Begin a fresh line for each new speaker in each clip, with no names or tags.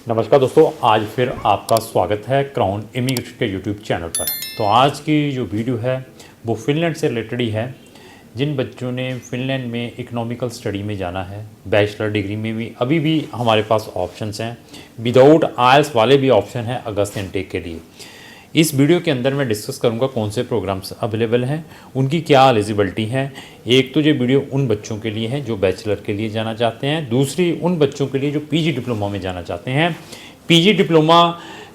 नमस्कार दोस्तों, आज फिर आपका स्वागत है क्राउन इमिग्रेशन के यूट्यूब चैनल पर। तो आज की जो वीडियो है वो फिनलैंड से रिलेटेड ही है। जिन बच्चों ने फिनलैंड में इकोनॉमिकल स्टडी में जाना है, बैचलर डिग्री में भी अभी भी हमारे पास ऑप्शंस हैं, विदाउट आइल्स वाले भी ऑप्शन हैं अगस्त इनटेक के लिए। इस वीडियो के अंदर मैं डिस्कस करूंगा कौन से प्रोग्राम्स अवेलेबल हैं, उनकी क्या एलिजिबिलिटी है। एक तो ये वीडियो उन बच्चों के लिए है जो बैचलर के लिए जाना चाहते हैं, दूसरी उन बच्चों के लिए जो पीजी डिप्लोमा में जाना चाहते हैं। पीजी डिप्लोमा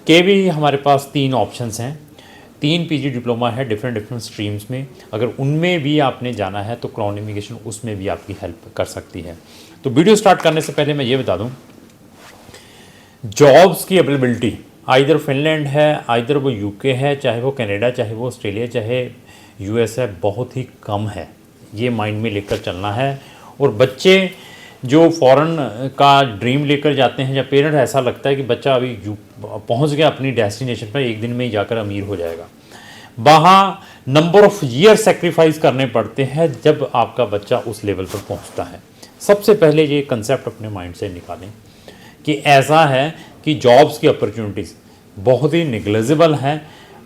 के भी हमारे पास 3 ऑप्शंस हैं, 3 पीजी डिप्लोमा है डिफरेंट स्ट्रीम्स में। अगर उनमें भी आपने जाना है तो क्राउन इमिग्रेशन उसमें भी आपकी हेल्प कर सकती है। तो वीडियो स्टार्ट करने से पहले मैं ये बता दूं, जॉब्स की अवेलेबिलिटी आइदर फिनलैंड है, आइदर वो यूके है, चाहे वो कनाडा, चाहे वो ऑस्ट्रेलिया, चाहे यूएस है, बहुत ही कम है। ये माइंड में लेकर चलना है। और बच्चे जो फॉरेन का ड्रीम लेकर जाते हैं, या पेरेंट ऐसा लगता है कि बच्चा अभी पहुंच गया अपनी डेस्टिनेशन पर, एक दिन में ही जाकर अमीर हो जाएगा, वहाँ नंबर ऑफ ईयर सेक्रीफाइस करने पड़ते हैं जब आपका बच्चा उस लेवल पर पहुँचता है। सबसे पहले ये कंसेप्ट अपने माइंड से निकालें कि ऐसा है कि जॉब्स की अपॉर्चुनिटीज़ बहुत ही निग्लेजिबल हैं।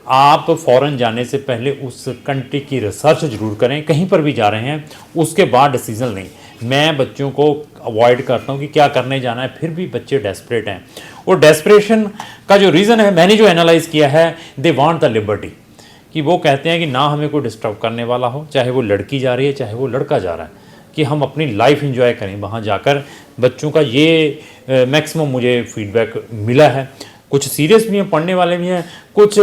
आप फॉरेन जाने से पहले उस कंट्री की रिसर्च जरूर करें, कहीं पर भी जा रहे हैं उसके बाद डिसीजन लें। मैं बच्चों को अवॉइड करता हूं कि क्या करने जाना है, फिर भी बच्चे डेस्परेट हैं। और डेस्परेशन का जो रीज़न है, मैंने जो एनालाइज किया है, दे वांट द लिबर्टी, कि वो कहते हैं कि ना हमें कोई डिस्टर्ब करने वाला हो, चाहे वो लड़की जा रही है चाहे वो लड़का जा रहा है, कि हम अपनी लाइफ एंजॉय करें वहाँ जाकर। बच्चों का ये मैक्सिमम मुझे फीडबैक मिला है। कुछ सीरियस भी हैं, पढ़ने वाले भी हैं, कुछ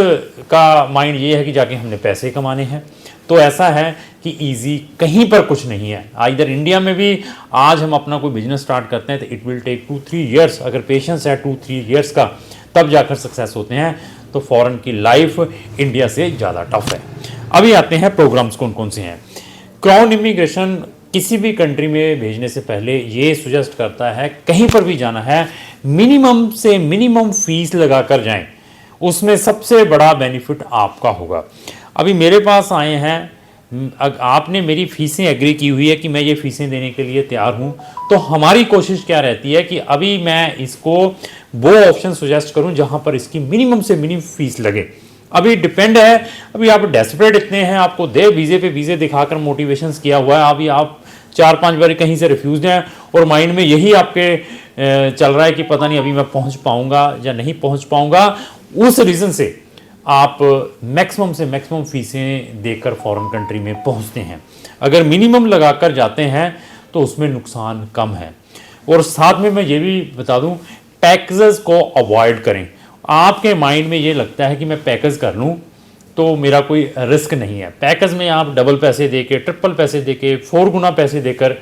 का माइंड ये है कि जाके हमने पैसे कमाने हैं। तो ऐसा है कि इजी कहीं पर कुछ नहीं है। इधर इंडिया में भी आज हम अपना कोई बिजनेस स्टार्ट करते हैं तो इट विल टेक 2-3 ईयर्स, अगर पेशेंस है 2-3 ईयर्स का, तब जाकर सक्सेस होते हैं। तो फॉरेन की लाइफ इंडिया से ज़्यादा टफ है। अभी आते हैं प्रोग्राम्स कौन कौन से हैं। क्राउन इमिग्रेशन किसी भी कंट्री में भेजने से पहले ये सुजेस्ट करता है, कहीं पर भी जाना है मिनिमम से मिनिमम फीस लगाकर जाएं, उसमें सबसे बड़ा बेनिफिट आपका होगा। अभी मेरे पास आए हैं, आपने मेरी फीसें एग्री की हुई है कि मैं ये फीसें देने के लिए तैयार हूँ, तो हमारी कोशिश क्या रहती है कि अभी मैं इसको वो ऑप्शन सुजेस्ट करूँ जहाँ पर इसकी मिनिमम से मिनिमम फीस लगे। अभी डिपेंड है, अभी आप डेस्परेट इतने हैं, आपको दे वीज़े पे वीज़े दिखाकर मोटिवेशंस किया हुआ है, अभी आप 4-5 बार कहीं से रिफ्यूज हैं और माइंड में यही आपके चल रहा है कि पता नहीं अभी मैं पहुंच पाऊंगा या नहीं पहुंच पाऊंगा। उस रीज़न से आप मैक्सिमम से मैक्सिमम फीसें देकर फॉरेन कंट्री में पहुंचते हैं। अगर मिनिमम लगाकर जाते हैं तो उसमें नुकसान कम है। और साथ में मैं ये भी बता दूं, पैकेजेस को अवॉइड करें। आपके माइंड में ये लगता है कि मैं पैकेज कर लूँ तो मेरा कोई रिस्क नहीं है। पैकेज में आप डबल पैसे देके, ट्रिपल पैसे देके, 4 गुना पैसे देकर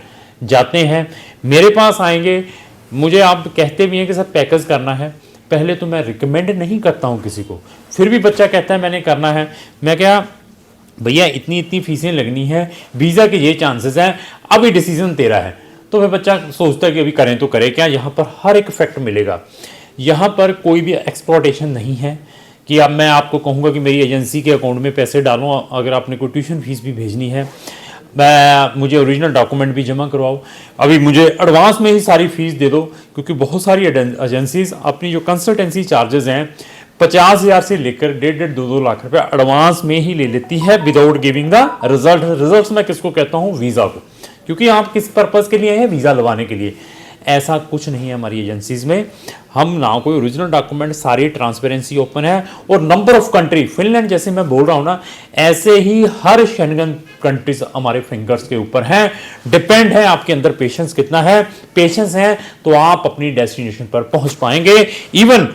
जाते हैं। मेरे पास आएंगे, मुझे आप कहते भी हैं कि सर पैकेज करना है, पहले तो मैं रिकमेंड नहीं करता हूं किसी को, फिर भी बच्चा कहता है मैंने करना है। मैं क्या भैया इतनी इतनी फीसें लगनी है, वीज़ा के ये चांसेस हैं, अभी डिसीजन तेरा है। तो फिर बच्चा सोचता है कि अभी करें तो करें क्या। यहाँ पर हर एक फैक्ट मिलेगा, यहाँ पर कोई भी एक्सप्लॉयटेशन नहीं है कि अब मैं आपको कहूँगा कि मेरी एजेंसी के अकाउंट में पैसे डालो, अगर आपने कोई ट्यूशन फीस भी भेजनी है, मुझे ओरिजिनल डॉक्यूमेंट भी जमा करवाओ, अभी मुझे एडवांस में ही सारी फीस दे दो। क्योंकि बहुत सारी एजेंसीज अपनी जो कंसल्टेंसी चार्जेस हैं 50,000 से लेकर 1.5-2 लाख रुपये एडवांस में ही ले लेती है without giving the result. Result मैं किसको कहता हूँ? वीज़ा को। क्योंकि आप किस पर्पज़ के लिए हैं? वीज़ा लगवाने के लिए। ऐसा कुछ नहीं है हमारी एजेंसीज में। हम ना कोई ओरिजिनल डॉक्यूमेंट, सारी ट्रांसपेरेंसी ओपन है। और नंबर ऑफ कंट्री, फिनलैंड जैसे मैं बोल रहा हूँ ना, ऐसे ही हर शेंगन कंट्रीज हमारे फिंगर्स के ऊपर हैं। डिपेंड है आपके अंदर पेशेंस कितना है। पेशेंस है तो आप अपनी डेस्टिनेशन पर पहुंच पाएंगे। इवन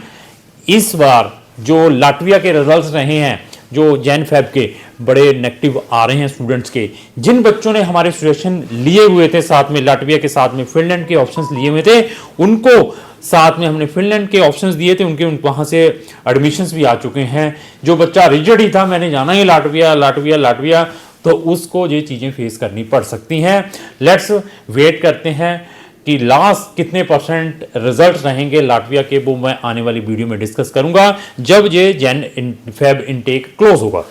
इस बार जो लाटविया के रिजल्ट्स रहे हैं, जो जैन फैब के बड़े नेगेटिव आ रहे हैं स्टूडेंट्स के, जिन बच्चों ने हमारे सजेशन लिए हुए थे, साथ में लाटविया के साथ में फिनलैंड के ऑप्शंस लिए हुए थे, उनको साथ में हमने फिनलैंड के ऑप्शंस दिए थे, उनके वहाँ से एडमिशन्स भी आ चुके हैं। जो बच्चा रिजिड ही था, मैंने जाना ही लाटविया लाटविया लाटविया, तो उसको ये चीज़ें फेस करनी पड़ सकती हैं। लेट्स वेट करते हैं कि लास्ट कितने % रिजल्ट रहेंगे लाटविया के, वो मैं आने वाली वीडियो में डिस्कस करूंगा जब ये जैन फेब इनटेक क्लोज होगा।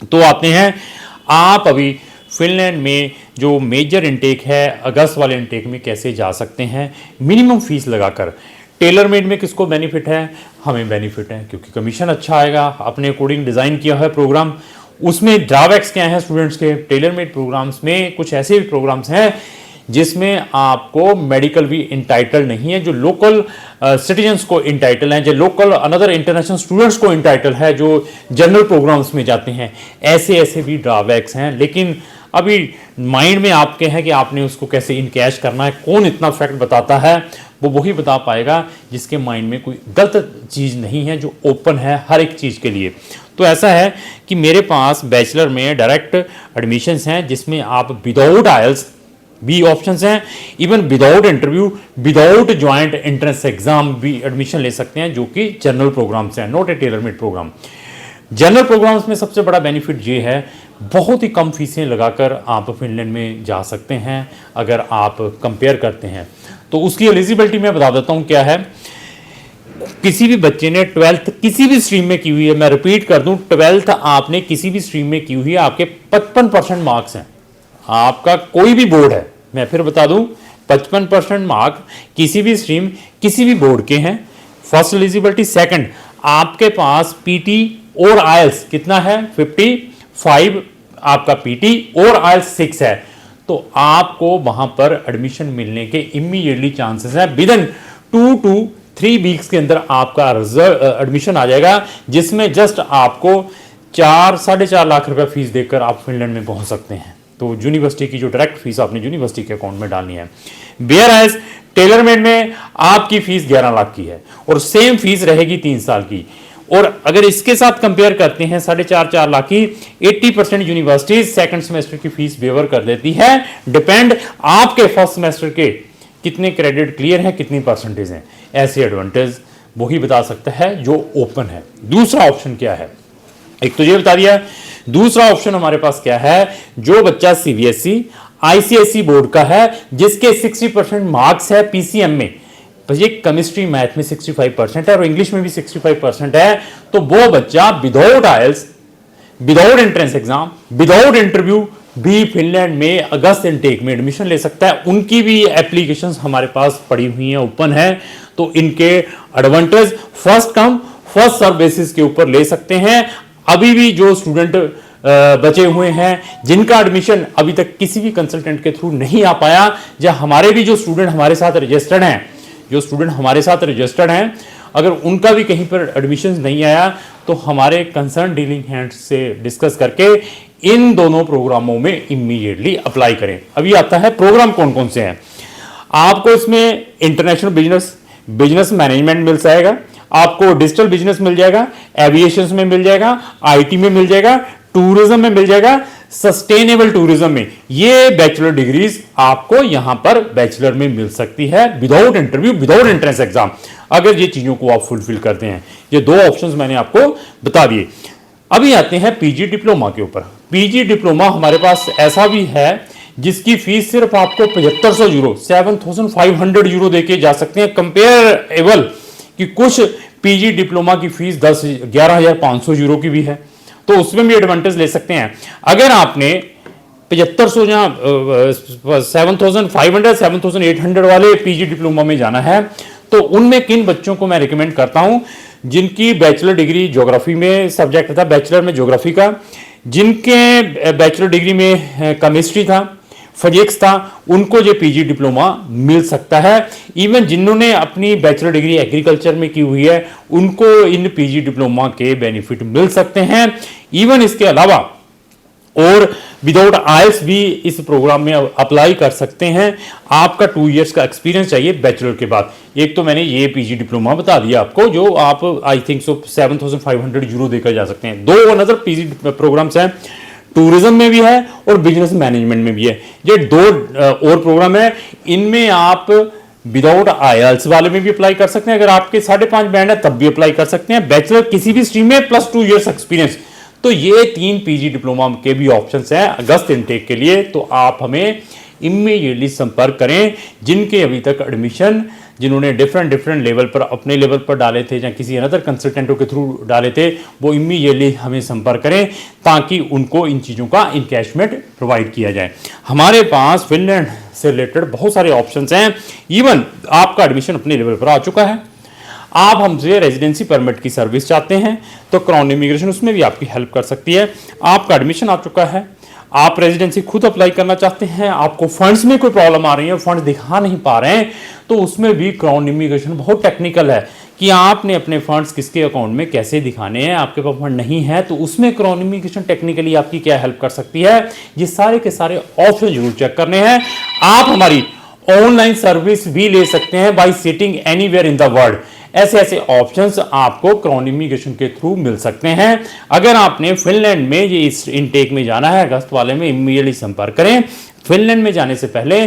तो आते हैं, आप अभी फिनलैंड में जो मेजर इनटेक है, अगस्त वाले इनटेक में कैसे जा सकते हैं मिनिमम फीस लगाकर। टेलर मेड में किसको बेनिफिट है? हमें बेनिफिट है, क्योंकि कमीशन अच्छा आएगा, अपने अकॉर्डिंग डिज़ाइन किया है प्रोग्राम। उसमें ड्रॉबैक्स क्या हैं स्टूडेंट्स के? टेलर मेड प्रोग्राम्स में कुछ ऐसे भी प्रोग्राम्स हैं जिसमें आपको मेडिकल भी इंटाइटल नहीं है, जो लोकल सिटीजन्स को इंटाइटल हैं, जो लोकल अनदर इंटरनेशनल स्टूडेंट्स को इंटाइटल है, जो जनरल प्रोग्राम्स में जाते हैं। ऐसे ऐसे भी ड्रॉबैक्स हैं, लेकिन अभी माइंड में आपके हैं कि आपने उसको कैसे इनकैश करना है। कौन इतना फैक्ट बताता है? वो वही बता पाएगा जिसके माइंड में कोई गलत चीज़ नहीं है, जो ओपन है हर एक चीज़ के लिए। तो ऐसा है कि मेरे पास बैचलर में डायरेक्ट एडमिशन्स हैं, जिसमें आप विदाउट आइल्स भी ऑप्शंस हैं, even without interview, without joint entrance exam भी एडमिशन ले सकते हैं, जो कि जनरल प्रोग्राम्स हैं, not a tailor made program. General programs में सबसे बड़ा बेनिफिट ये है, बहुत ही कम फीसें लगाकर आप फिनलैंड में जा सकते हैं। अगर आप कंपेयर करते हैं तो उसकी एलिजिबिलिटी मैं बता देता हूँ क्या है। किसी भी बच्चे ने 12th किसी भी स्ट्रीम में की हुई है, मैं रिपीट कर दूं, 12th आपने किसी भी स्ट्रीम में की हुई है, आपके 55% मार्क्स हैं। आपका कोई भी बोर्ड है, मैं फिर बता दूं, 55% मार्क किसी भी स्ट्रीम किसी भी बोर्ड के हैं। First eligibility. सेकंड, आपके पास पीटी और आइल्स कितना है? 55 आपका पीटी और आइल्स 6 है, तो आपको वहां पर एडमिशन मिलने के इमीडिएटली चांसेस हैं। विद इन 2 to 3 वीक्स के अंदर आपका एडमिशन आ जाएगा, जिसमें जस्ट आपको 4-4.5 लाख रुपए फीस देकर आप फिनलैंड में पहुंच सकते हैं। तो यूनिवर्सिटी की जो डायरेक्ट फीस आपने यूनिवर्सिटी के अकाउंट में डालनी है। वेयर एज टेलर मेड में आपकी फीस 11 लाख की है और सेम फीस रहेगी 3 साल की। और अगर इसके साथ कंपेयर करते हैं 4.5 लाख की, 80% यूनिवर्सिटीज सेकंड सेमेस्टर की फीस वेवर कर देती है। डिपेंड आपके फर्स्ट सेमेस्टर के कितने क्रेडिट क्लियर हैं, कितनी परसेंटेज हैं। ऐसे एडवांटेज वही बता सकता है जो ओपन है। दूसरा ऑप्शन क्या है? एक तो ये बता दिया। दूसरा ऑप्शन हमारे पास क्या है? जो बच्चा सीबीएसई आईसीएसई बोर्ड का है, जिसके 60% मार्क्स है पीसीएम में, ये केमिस्ट्री मैथ में 65% है और इंग्लिश में भी 65% है, तो वो बच्चा without IELTS, without entrance exam, without interview भी फिनलैंड में अगस्त इनटेक में एडमिशन ले सकता है। उनकी भी एप्लीकेशंस हमारे पास पड़ी हुई हैं, ओपन है। तो इनके advantage first come first serve basis के ऊपर ले सकते हैं। अभी भी जो स्टूडेंट बचे हुए हैं जिनका एडमिशन अभी तक किसी भी कंसल्टेंट के थ्रू नहीं आ पाया, या हमारे भी जो स्टूडेंट हमारे साथ रजिस्टर्ड हैं, अगर उनका भी कहीं पर एडमिशन नहीं आया, तो हमारे कंसर्न डीलिंग हैंड्स से डिस्कस करके इन दोनों प्रोग्रामों में इमीडिएटली अप्लाई करें। अभी आता है प्रोग्राम कौन कौन से हैं। आपको इसमें इंटरनेशनल बिजनेस मैनेजमेंट मिल जाएगा, आपको डिजिटल बिजनेस मिल जाएगा, एविएशन में मिल जाएगा, आईटी में मिल जाएगा, टूरिज्म में मिल जाएगा, सस्टेनेबल टूरिज्म में। ये बैचलर डिग्रीज आपको यहां पर बैचलर में मिल सकती है without interview, without entrance exam, अगर ये चीजों को आप फुलफिल करते हैं। ये 2 ऑप्शंस मैंने आपको बता दिए। अभी आते हैं पीजी डिप्लोमा के ऊपर। पीजी डिप्लोमा हमारे पास ऐसा भी है जिसकी फीस सिर्फ आपको 7500 यूरो, 7500 यूरो देके जा सकते हैं। कंपेरेबल कि कुछ पीजी डिप्लोमा की फीस 11,500 यूरो की भी है, तो उसमें भी एडवांटेज ले सकते हैं। अगर आपने 7500 या 7500 7800 वाले पीजी डिप्लोमा में जाना है, तो उनमें किन बच्चों को मैं रिकमेंड करता हूं? जिनकी बैचलर डिग्री ज्योग्राफी में सब्जेक्ट था, बैचलर में ज्योग्राफी का, जिनके बैचलर डिग्री में केमिस्ट्री था, फिजिक्स था, उनको ये पीजी डिप्लोमा मिल सकता है। इवन जिन्होंने अपनी बैचलर डिग्री एग्रीकल्चर में की हुई है, उनको इन पीजी डिप्लोमा के बेनिफिट मिल सकते हैं। इवन इसके अलावा और विदाउट आइल्स भी इस प्रोग्राम में अप्लाई कर सकते हैं। आपका 2 इयर्स का एक्सपीरियंस चाहिए बैचलर के बाद। एक तो मैंने ये पीजी डिप्लोमा बता दिया आपको, जो आप आई थिंक 7500 यूरो देकर जा सकते हैं। 2 अनदर पीजी प्रोग्राम्स हैं, टूरिज्म में भी है और बिजनेस मैनेजमेंट में भी है। ये 2 और प्रोग्राम है। इनमें आप विदाउट आईएलटीएस वाले में भी अप्लाई कर सकते हैं। अगर आपके 5.5 बैंड है तब भी अप्लाई कर सकते हैं। बैचलर किसी भी स्ट्रीम में प्लस 2 इयर्स एक्सपीरियंस। तो ये 3 पीजी डिप्लोमा के भी ऑप्शंस हैं अगस्त इनटेक के लिए। तो आप हमें इमीडिएटली संपर्क करें। जिनके अभी तक एडमिशन, जिन्होंने डिफरेंट लेवल पर अपने लेवल पर डाले थे या किसी अनदर कंसल्टेंटों के थ्रू डाले थे, वो इमीडिएटली हमें संपर्क करें ताकि उनको इन चीज़ों का इनकैशमेंट प्रोवाइड किया जाए। हमारे पास फिनलैंड से रिलेटेड बहुत सारे ऑप्शंस हैं। इवन आपका एडमिशन अपने लेवल पर आ चुका है। आप हमसे रेजिडेंसी परमिट की सर्विस चाहते हैं तो क्राउन इमिग्रेशन उसमें भी आपकी हेल्प कर सकती है। आपका एडमिशन आ चुका है, आप रेजिडेंसी खुद अप्लाई करना चाहते हैं, आपको फंड्स में कोई प्रॉब्लम आ रही है, फंड्स दिखा नहीं पा रहे हैं, तो उसमें भी क्राउन इमिग्रेशन बहुत टेक्निकल है कि आपने अपने फंड्स किसके अकाउंट में कैसे दिखाने हैं। आपके पास फंड नहीं है तो उसमें क्राउन इमिग्रेशन टेक्निकली आपकी क्या हेल्प कर सकती है, ये सारे के सारे ऑप्शन जरूर चेक करने हैं। आप हमारी ऑनलाइन सर्विस भी ले सकते हैं bye sitting anywhere in the world. ऐसे ऐसे ऑप्शंस आपको क्राउन इमिग्रेशन के थ्रू मिल सकते हैं। अगर आपने फिनलैंड में ये इस इनटेक में जाना है अगस्त वाले में, इमीडिएटली संपर्क करें। फिनलैंड में जाने से पहले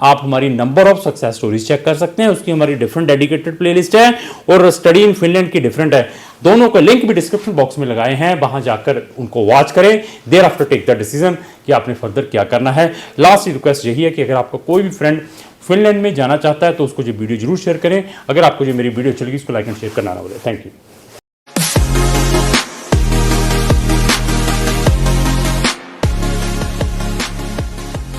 आप हमारी number of success stories check कर सकते हैं, उसकी हमारी डिफरेंट डेडिकेटेड प्लेलिस्ट है और स्टडी इन फिनलैंड की डिफरेंट है। दोनों का लिंक भी डिस्क्रिप्शन बॉक्स में लगाए हैं, वहां जाकर उनको वॉच करें, thereafter take the decision कि आपने फर्दर क्या करना है। लास्ट रिक्वेस्ट यही है कि अगर आपका कोई भी फ्रेंड फिनलैंड में जाना चाहता है तो उसको ये वीडियो जरूर शेयर करें। अगर आपको जो मेरी वीडियो चलेगी उसको लाइक एंड शेयर करना ना भूलें। Thank you.